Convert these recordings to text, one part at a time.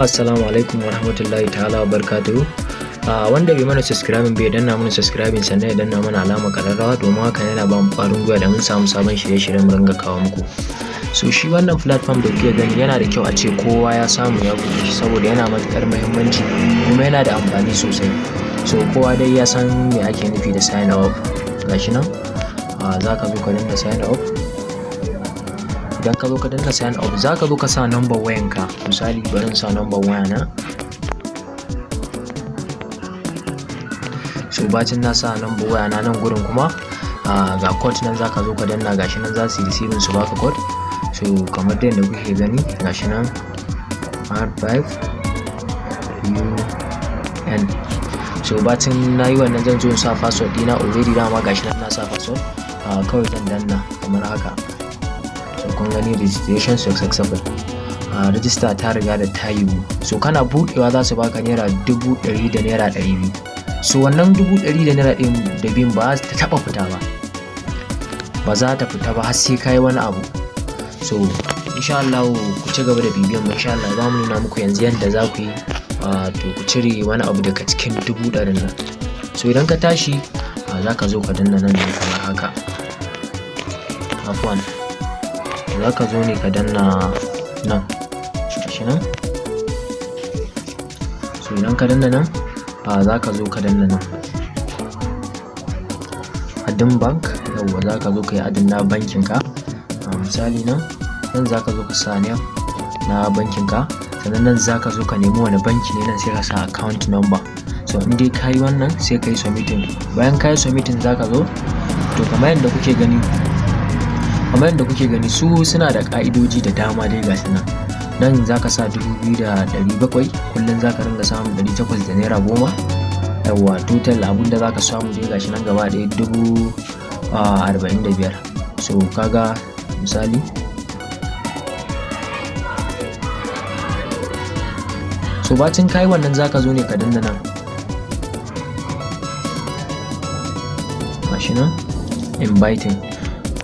Assalamu alaikum wa rahmatullahi ta'ala wa barakatuhu. Wanda bai mana subscribing bai danna mana subscribing sannan ya danna mana alama kararrawa domin haka yana ba mu ƙwarin gwiwa da mun samu sabon shirye-shiryen mu ringa kawo muku. So shi wannan platform da kuke gani yana da kyau a ce kowa ya samu ya buɗe shi saboda yana matuƙar muhimmanci kuma yana da amfani sosai. So kowa dai ya san me ake nufi da sign up. Gashi nan za ka zo ka danna sign up. Idan ka zo ka danna sign up za ka zo ka sa number wayanka, misali bari in sa number waya na. So bacin na sa number waya na nan gurin kuma ga code nan za ka zo ka danna, gashi nan za su yi receiving su baka code. So kamar da yadda kuke gani gashi nan R5UN. So bacin na yi wannan zan zo in sa password dina already dama gashi nan na sa password, kawai zan danna kamar haka. So kun gani registration successful, register ta riga da ta yiwu. So kana buɗewa za su baka naira 100 da naira 200. So wannan 100 da naira 200 ba za ta taɓa fita ba, ba za ta fita ba har sai kai wani abu. So insha Allah ku ci gaba da bibiyan mu, insha Allah za mu nuna muku yanzu yadda za ku yi to ku cire wani abu daga cikin 100 nan. So idan ka tashi za ka zo ka danna nan ne kamar haka, afwan za ka zo ne ka danna nan shi nan. So idan ka danna nan za ka zo ka danna nan adin bank, yawwa za ka zo ka yi adin na bankin ka. Misali nan za ka zo ka sa ne na bankin ka, sannan nan za ka zo ka nemi wani banki ne, nan sai ka sa account number. So in dai ka yi wannan sai ka yi submitting. Bayan ka yi submitting za ka zo to kamar yadda kuke gani su suna da ka'idoji da dama dai gashi nan za ka sa 2,700 kullum za ka ringa samun 800 da naira 10. Yawwa total abinda za ka samu dai gashi nan gaba ɗaya 45,000. So kaga misali so bacin kai wannan za ka zo ne ka danna nan gashi nan inviting.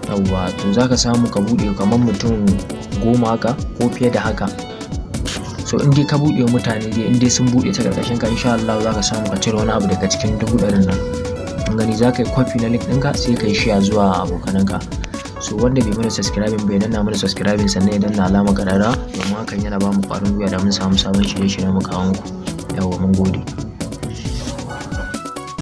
Yawwa to za ka samu ka buɗe kamar mutum 10 haka ko fiye da haka. So in dai ka buɗe mutane dai in dai sun buɗe ta ƙarƙashin ka insha Allah za ka samu ka cire wani abu daga cikin 100 nan. Kun gani za ka yi copy na link ɗinka sai ka yi share zuwa abokananka. So wanda bai mana subscribing bai danna mana subscribing sannan ya danna alama karara domin hakan yana ba mu ƙwarin gwiwa da mun samu sabon shirye-shiryen mu kawo muku. Yawwa mun gode.